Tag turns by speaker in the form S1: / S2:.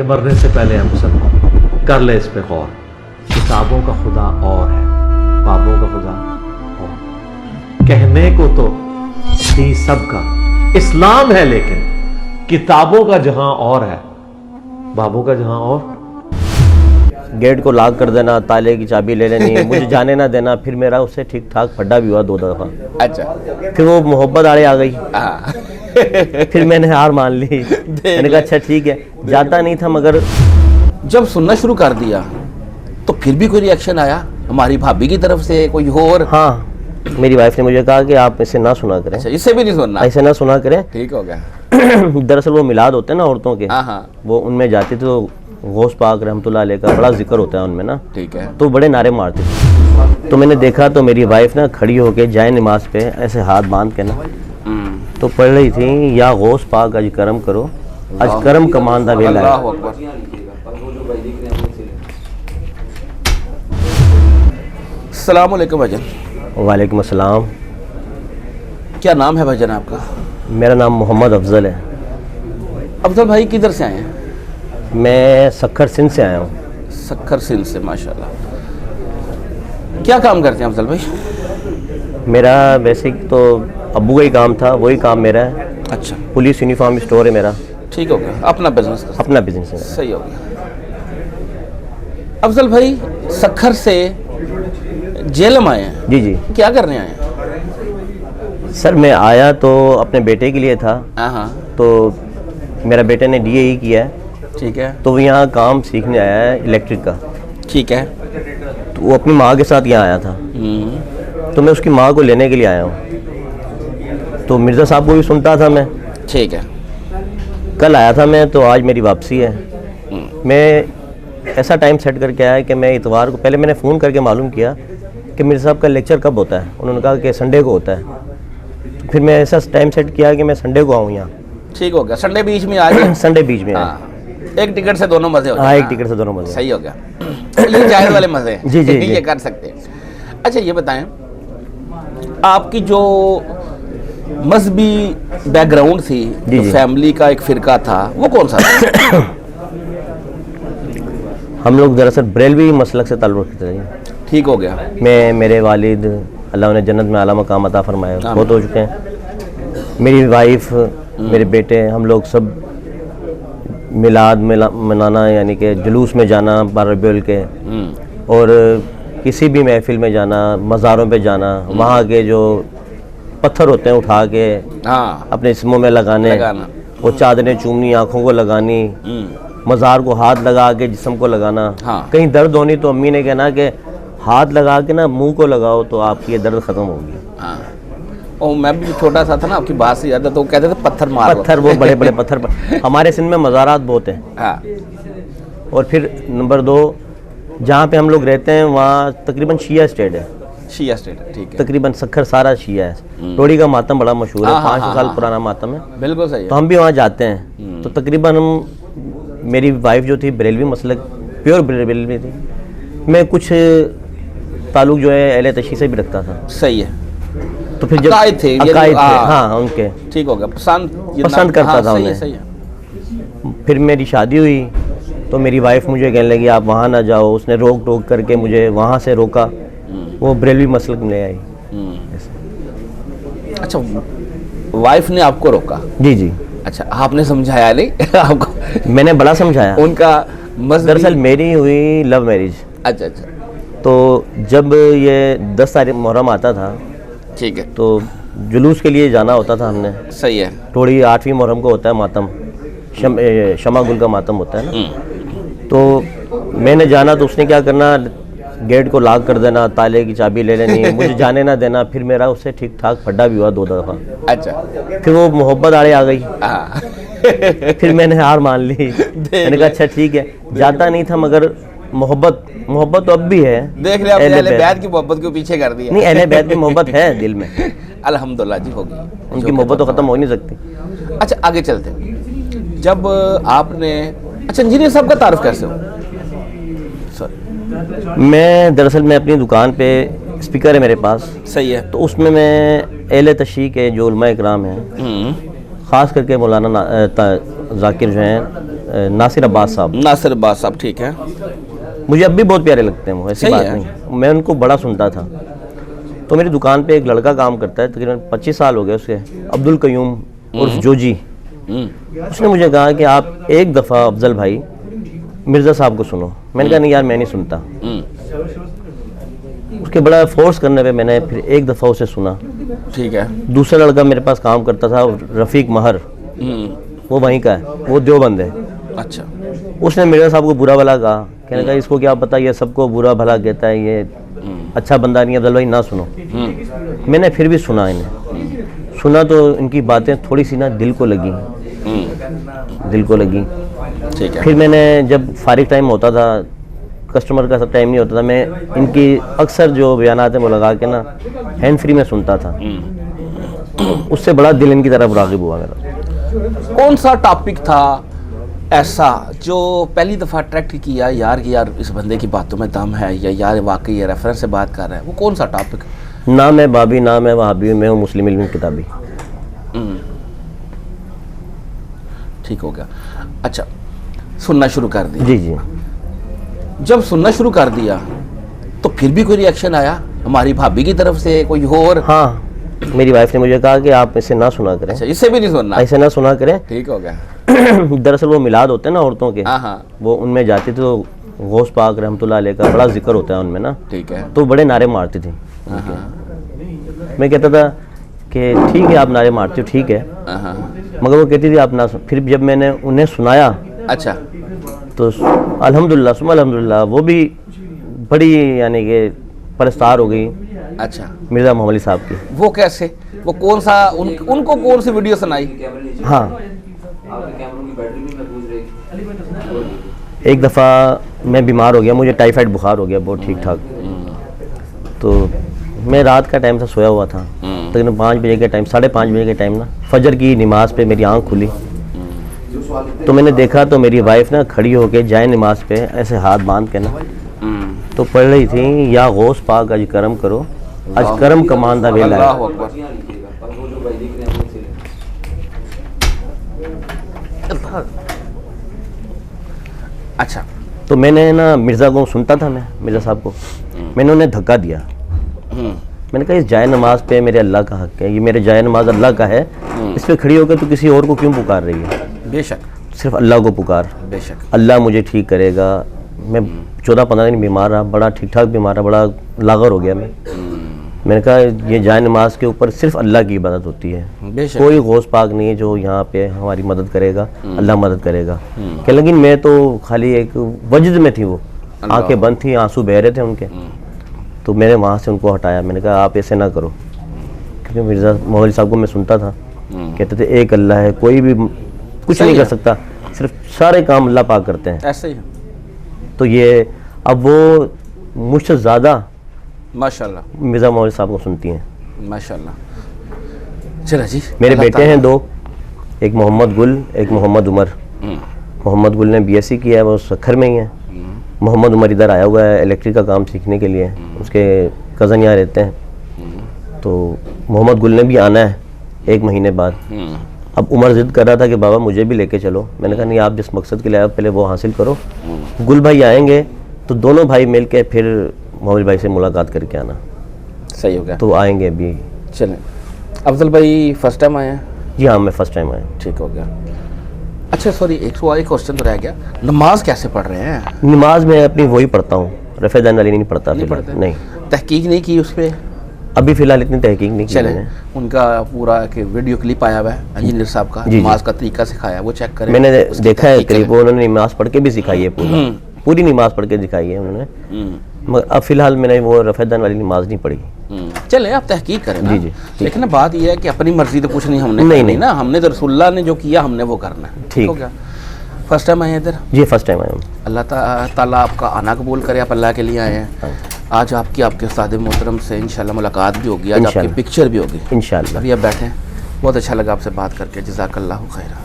S1: کہ مرنے سے پہلے ہم سب کر لے اس پہ غور. کتابوں کا خدا اور ہے، بابوں کا خدا اور. کہنے کو تو تھی سب کا اسلام ہے، لیکن کتابوں کا جہاں اور ہے، بابوں کا جہاں اور.
S2: گیٹ کو لاک کر دینا، تالے کی چابی لے لینی، مجھے جانے نہ دینا. پھر میرا اس سے ٹھیک ٹھاک پھڈا بھی ہوا 2 دفعہ.
S3: اچھا،
S2: پھر وہ محبت آڑے آ گئی. پھر میں نے ہار مان لی. میں نے کہا اچھا ٹھیک ہے، جاتا نہیں تھا مگر
S3: جب سننا شروع کر دیا تو پھر بھی کوئی ری ایکشن آیا ہماری بھابھی کی طرف سے کوئی اور؟
S2: ہاں، میری وائف نے مجھے کہا کہ آپ اسے نہ سنا کریں.
S3: اچھا، اس سے بھی نہیں سننا؟
S2: ایسے نہ سنا کریں.
S3: ٹھیک ہو گیا.
S2: دراصل وہ میلاد ہوتے ہیں نا عورتوں کے،
S3: ہاں
S2: وہ ان میں جاتی تھی تو غوث پاک رحمۃ اللہ علیہ کا بڑا ذکر ہوتا ہے ان میں نا،
S3: ٹھیک ہے.
S2: تو بڑے نعرے مارتے تھے. تو میں نے دیکھا تو میری وائف نا کھڑی ہو کے جائے نماز پہ ایسے ہاتھ باندھ کے نا تو پڑھ رہی تھی، یا غوث پاک اج کرم کرو، اج کرم کماندہ ویلا ہے.
S3: اللہ اکبر. السلام علیکم بھجن.
S2: وعلیکم السلام.
S3: کیا نام ہے بھجن آپ کا؟
S2: میرا نام محمد افضل ہے.
S3: افضل بھائی کدھر سے آئے ہیں؟
S2: میں سکھر سندھ سے آیا ہوں.
S3: سکھر سندھ سے، ماشاءاللہ. کیا کام کرتے ہیں افضل بھائی؟
S2: میرا بیسک تو ابو کا ہی کام تھا، وہی کام میرا ہے.
S3: اچھا،
S2: پولیس یونیفارم اسٹور ہے میرا.
S3: ٹھیک ہو گیا. اپنا بزنس؟
S2: اپنا بزنس ہے.
S3: صحیح ہو گیا. افضل بھائی سکھر سے جیلم آئے ہیں؟
S2: جی جی
S3: کیا کرنے آئے ہیں؟
S2: سر، میں آیا تو اپنے بیٹے کے لیے تھا.
S3: ہاں.
S2: تو میرا بیٹے نے ڈی اے ای کیا ہے،
S3: ٹھیک ہے.
S2: تو وہ یہاں کام سیکھنے آیا ہے الیکٹرک کا.
S3: ٹھیک ہے.
S2: تو وہ اپنی ماں کے ساتھ یہاں آیا تھا، تو میں اس کی ماں کو لینے کے لیے آیا ہوں. تو مرزا صاحب کو بھی سنتا تھا میں.
S3: ٹھیک ہے.
S2: کل آیا تھا میں، تو آج میری واپسی ہے. میں ایسا ٹائم سیٹ کر کے آیا کہ میں اتوار کو، پہلے میں نے فون کر کے معلوم کیا کہ مرزا صاحب کا لیکچر کب ہوتا ہے. انہوں نے کہا کہ سنڈے کو ہوتا ہے. تو پھر میں ایسا ٹائم سیٹ کیا کہ میں سنڈے کو آؤں یہاں.
S3: ٹھیک ہو گیا. سنڈے بیچ میں آ جائے.
S2: سنڈے بیچ میں.
S3: ہاں، ایک ٹکٹ سے دونوں مزے ہو جائیں.
S2: ہاں، ایک ٹکٹ سے دونوں مزے.
S3: صحیح ہو گیا. یہ جائز والے مزے ہیں.
S2: جی جی
S3: یہ کر سکتے ہیں. اچھا یہ بتائیں، آپ کی جو مذہبی بیک گراؤنڈ تھی، جو فیملی کا ایک فرقہ تھا، وہ کون سا تھا؟
S2: ہم لوگ دراصل بریلوی مسلک سے تعلق رکھتے ہیں.
S3: ٹھیک ہو گیا.
S2: میرے والد اللہ انہیں جنت میں اعلیٰ مقام عطا فرمائے، بہت ہو چکے ہیں. میری وائف، میرے بیٹے، ہم لوگ سب میلاد منانا، یعنی کہ جلوس میں جانا 12 ربیع الاول کے، اور کسی بھی محفل میں جانا، مزاروں پہ جانا، وہاں کے جو پتھر ہوتے ہیں اٹھا کے اپنے جسموں میں لگانے، وہ چادریں چومنی، آنکھوں کو لگانی، مزار کو ہاتھ لگا کے جسم کو لگانا. کہیں درد ہونی تو امی نے کہنا کہ ہاتھ لگا کے نا منہ کو لگاؤ تو آپ کی یہ درد ختم ہوگی.
S3: اور میں بھی چھوٹا سا تھا نا، آپ کی بات سے زیادہ تو وہ کہتے تھے پتھر مارو.
S2: پتھر، وہ بڑے بڑے پتھر. ہمارے سندھ میں مزارات بہت ہیں. اور پھر نمبر 2، جہاں پہ ہم لوگ رہتے ہیں وہاں تقریباً شیعہ اسٹیٹ ہے.
S3: شیعہ اسٹیٹ، ٹھیک ہے.
S2: تقریباً سکھر سارا شیعہ ہے. ٹوڑی کا ماتم بڑا مشہور ہے، 500 سال پرانا ماتم ہے.
S3: بالکل صحیح.
S2: تو ہم بھی وہاں جاتے ہیں. تو تقریباً میری وائف جو تھی بریلوی مسلک، پیور بریلوی تھی. میں کچھ تعلق جو ہے اہل تشیع سے بھی رکھتا تھا.
S3: صحیح ہے.
S2: تو پھر جب عقائد تھے، ہاں ان کے،
S3: ٹھیک ہو گیا.
S2: پسند کرتا تھا انہیں. پھر میری شادی ہوئی تو میری وائف مجھے کہنے لگی آپ وہاں نہ جاؤ. اس نے روک ٹوک کر کے مجھے وہاں سے روکا، وہ بریلوی مسلک میں لے آئی.
S3: اچھا، وائف نے آپ کو روکا؟
S2: جی جی.
S3: اچھا، آپ نے سمجھایا نہیں آپ کو؟
S2: میں نے بڑا سمجھایا.
S3: ان کا
S2: دراصل میری ہوئی لو میرج.
S3: اچھا اچھا.
S2: تو جب یہ 10 تاریخ محرم آتا تھا،
S3: ٹھیک ہے،
S2: تو جلوس کے لیے جانا ہوتا تھا ہم نے.
S3: صحیح ہے.
S2: ٹوڑی 8ویں محرم کو ہوتا ہے ماتم، شمع گل کا ماتم ہوتا ہے نا. تو میں نے جانا تو اس نے کیا کرنا، گیٹ کو لاک کر دینا، تالے کی چابی لے لینی، مجھے جانے نہ دینا. پھر میرا اس سے ٹھیک ٹھاک پھڈا بھی ہوا 2 دفعہ.
S3: اچھا.
S2: پھر وہ محبت آڑے آ گئی. پھر میں نے ہار مان لی. میں نے کہا اچھا ٹھیک ہے، جاتا نہیں تھا مگر محبت تو اب بھی ہے.
S3: دیکھ لیں اہل بیت کی محبت کو پیچھے کر دیا.
S2: نہیں، اہل بیت کی محبت ہے دل میں.
S3: الحمدللہ جی، ہوگی.
S2: ان کی محبت تو ختم ہو نہیں سکتی.
S3: اچھا آگے چلتے ہیں. جب آپ نے، اچھا انجینئر صاحب کا تعارف کیسے ہو؟
S2: میں دراصل میں اپنی دکان پہ اسپیکر ہے میرے پاس.
S3: صحیح ہے.
S2: تو اس میں اہل تشیع کے جو علماء اکرام ہیں، خاص کر کے مولانا ذاکر جو ہیں नासिर अब्बास साहब,
S3: नासिर अब्बास साहब, ठीक है,
S2: मुझे अब भी बहुत प्यारे लगते हैं वो, ऐसी
S3: सही
S2: बात
S3: है।
S2: नहीं, मैं उनको बड़ा सुनता था। तो मेरी दुकान पे एक लड़का काम करता है, तकरीबन 25 साल हो गए उसके, अब्दुल कयूम उर्फ जोजी। उसने मुझे कहा कि आप एक दफ़ा अफजल भाई मिर्ज़ा साहब को सुनो। मैंने कहा नहीं यार मैं नहीं सुनता। उसके बड़ा फोर्स करने पे मैंने फिर एक दफ़ा उसे सुना।
S3: ठीक है,
S2: दूसरा लड़का मेरे पास काम करता था, रफ़ीक महर, वो वहीं का है, वो देवबंद है।
S3: अच्छा,
S2: उसने मिर्ज़ा साहब को बुरा भला कहा, कहने का इसको क्या पता, ये सबको बुरा भला कहता है, ये अच्छा बंदा नहीं है, अफजल भाई ना सुनो। मैंने फिर भी सुना, इन्हें सुना तो इनकी बातें थोड़ी सी ना दिल को लगी, दिल को लगी।
S3: ठीक है,
S2: फिर मैंने जब फारिग टाइम होता था, कस्टमर का सब टाइम नहीं होता था, मैं इनकी अक्सर जो बयानात हैं वो लगा के ना हैंड फ्री में सुनता था। उससे बड़ा दिल इनकी तरफ राग़िब हुआ मेरा।
S3: कौन सा टॉपिक था ऐसा जो पहली दफ़ा अट्रैक्ट किया यार कि यार इस बंदे की बातों में दम है, या यार वाकई ये रेफरेंस से बात कर रहा है, वो कौन सा टॉपिक?
S2: ना मैं बाबी, ना मैं वहाबी, मैं हूँ मुस्लिम इल्म किताबी।
S3: ठीक हो गया। अच्छा, सुनना शुरू कर दिया?
S2: जी जी।
S3: जब सुनना शुरू कर दिया तो फिर भी कोई रिएक्शन आया हमारी भाभी की तरफ से, कोई और?
S2: हाँ, मेरी वाइफ ने मुझे कहा कि आप इसे ना सुना करें।
S3: अच्छा, इससे भी नहीं सुनना?
S2: ऐसे ना सुना करें।
S3: ठीक हो गया।
S2: दरअसल वो मिलाद होते हैं ना औरतों के,
S3: हाँ,
S2: वो उनमें जाती थी तो गौस पाक रहमतुल्लाह अलैह का बड़ा जिक्र होता है उनमें ना,
S3: ठीक है,
S2: तो बड़े नारे मारती थी।
S3: हाँ,
S2: मैं कहता था कि ठीक है आप नारे मारती हो, ठीक है,
S3: हाँ,
S2: मगर वो कहती थी आप ना फिर जब मैंने उन्हें सुनाया
S3: अच्छा,
S2: तो अल्हम्दुलिल्लाह सुम्मा अल्हम्दुलिल्लाह वो भी बड़ी यानी कि परस्तार हो गई
S3: अच्छा,
S2: मिर्ज़ा मोहम्मद अली साहब की।
S3: वो कैसे? वो कौन सा उनको कौन सी वीडियो सुनाई?
S2: हाँ, एक दफ़ा मैं बीमार हो गया, मुझे टाइफाइड बुखार हो गया बहुत ठीक ठाक। तो मैं रात का टाइम था, सोया हुआ था, तकरीबन 5 बजे के टाइम, 5:30 बजे के टाइम ना फजर की नमाज पे मेरी आंख खुली। तो मैंने देखा तो मेरी वाइफ ना खड़ी होके जाए नमाज पे ऐसे हाथ बांध के ना तो पढ़ रही थी, या गौस पाक अज करम करो, अज करम कमान दा वेला है।
S3: अल्लाहु अकबर। अच्छा,
S2: तो मैंने ना मिर्ज़ा को सुनता था, मैं मिर्ज़ा साहब को, मैंने उन्हें धक्का दिया। मैंने कहा इस जाए नमाज पे मेरे अल्लाह का हक है, ये मेरे जाए नमाज अल्लाह का है, इस पे खड़ी होकर तो किसी और को क्यों पुकार रही है?
S3: बेशक,
S2: सिर्फ अल्लाह को पुकार,
S3: बेशक,
S2: अल्लाह मुझे ठीक करेगा। मैं 14-15 दिन बीमार रहा, बड़ा ठीक ठाक बीमार रहा, बड़ा लागर हो गया मैं। मैंने कहा ये जाए नमाज के ऊपर सिर्फ अल्लाह की इबादत होती है,
S3: बेशक,
S2: कोई गौस पाक नहीं है जो यहाँ पे हमारी मदद करेगा, अल्लाह मदद करेगा। कि लेकिन मैं तो खाली एक वजद में थी, वो आंखें बंद थी, आंसू बह रहे थे उनके। तो मैंने वहाँ से उनको हटाया, मैंने कहा आप ऐसे ना करो, क्योंकि मिर्ज़ा मोहम्मद अली साहब को मैं सुनता था, कहते थे एक अल्लाह है, कोई भी कुछ नहीं कर सकता, सिर्फ सारे काम अल्लाह पाक करते हैं।
S3: ऐसे ही
S2: तो ये अब वो मुझसे ज़्यादा
S3: माशाल्लाह
S2: मिर्ज़ा मोहम्मद साहब को सुनती हैं।
S3: माशाल्लाह। चलो जी,
S2: मेरे
S3: अल्लाह
S2: बेटे हैं 2, एक मोहम्मद गुल, एक मोहम्मद उमर। मोहम्मद गुल ने BSc किया है, वो सखर में ही है। मोहम्मद उमर इधर आया हुआ है इलेक्ट्रिक का काम सीखने के लिए, उसके कज़न यहाँ रहते हैं। तो मोहम्मद गुल ने भी आना है 1 महीने बाद। अब उमर ज़िद कर रहा था कि बाबा मुझे भी लेके चलो। मैंने कहा नहीं, आप जिस मकसद के लिए आए पहले वो हासिल करो। गुल भाई आएंगे तो दोनों भाई मिल के फिर मोहम्मद भाई से मुलाकात करके आना।
S3: सही हो गया,
S2: तो आएंगे अभी।
S3: चलें। अफजल भाई फर्स्ट टाइम आए हैं?
S2: जी हाँ, मैं फ़र्स्ट टाइम आया।
S3: ठीक हो गया। अच्छा सॉरी, एक क्वेश्चन तो रह गया, नमाज कैसे पढ़ रहे हैं?
S2: नमाज में अपनी वही पढ़ता हूँ, रफ़ेदान वाली नहीं पढ़ता।
S3: नहीं
S2: फिलहाल
S3: पढ़ते?
S2: नहीं,
S3: तहकीक नहीं की उस पर?
S2: अभी फ़िलहाल इतनी तहकीक नहीं की
S3: चले,
S2: मैंने।
S3: उनका पूरा कि वीडियो क्लिप आया हुआ है इंजीनियर साहब का,
S2: जी, जी।
S3: नमाज का तरीका सिखाया, वो चेक करें।
S2: मैंने
S3: उसकी
S2: देखा है
S3: तहकीक
S2: करीब,
S3: करें।
S2: उन्होंने नमाज पढ़ के भी सिखाई है, पूरी नमाज पढ़ के दिखाई है उन्होंने। मगर अब फ़िलहाल मैंने वो रफ़ेदान वाली नमाज नहीं पढ़ी।
S3: चले, आप तहकीक करें ना।
S2: जी, जी, ठीक।
S3: लेकिन ना बात यह है कि अपनी मर्जी तो कुछ नहीं हमने
S2: नहीं,
S3: करनी
S2: नहीं।
S3: ना, हमने तो रसूलुल्लाह ने जो किया हमने वो करना है।
S2: ठीक।
S3: हो गया। फर्स्ट टाइम आए हैं इधर?
S2: जी फर्स्ट टाइम आया हूँ।
S3: अल्लाह ताला आपका आना कबूल करे, आप अल्लाह के लिए आए हैं। आज आपके उस्ताद मोहतरम से इंशाल्लाह मुलाकात भी होगी, आज आपकी
S2: इंशाल्लाह।
S3: पिक्चर भी होगी
S2: इंशाल्लाह।
S3: अभी आप बैठे हैं, बहुत अच्छा लगा आपसे बात करके, जज़ाकल्लाहु खैरा।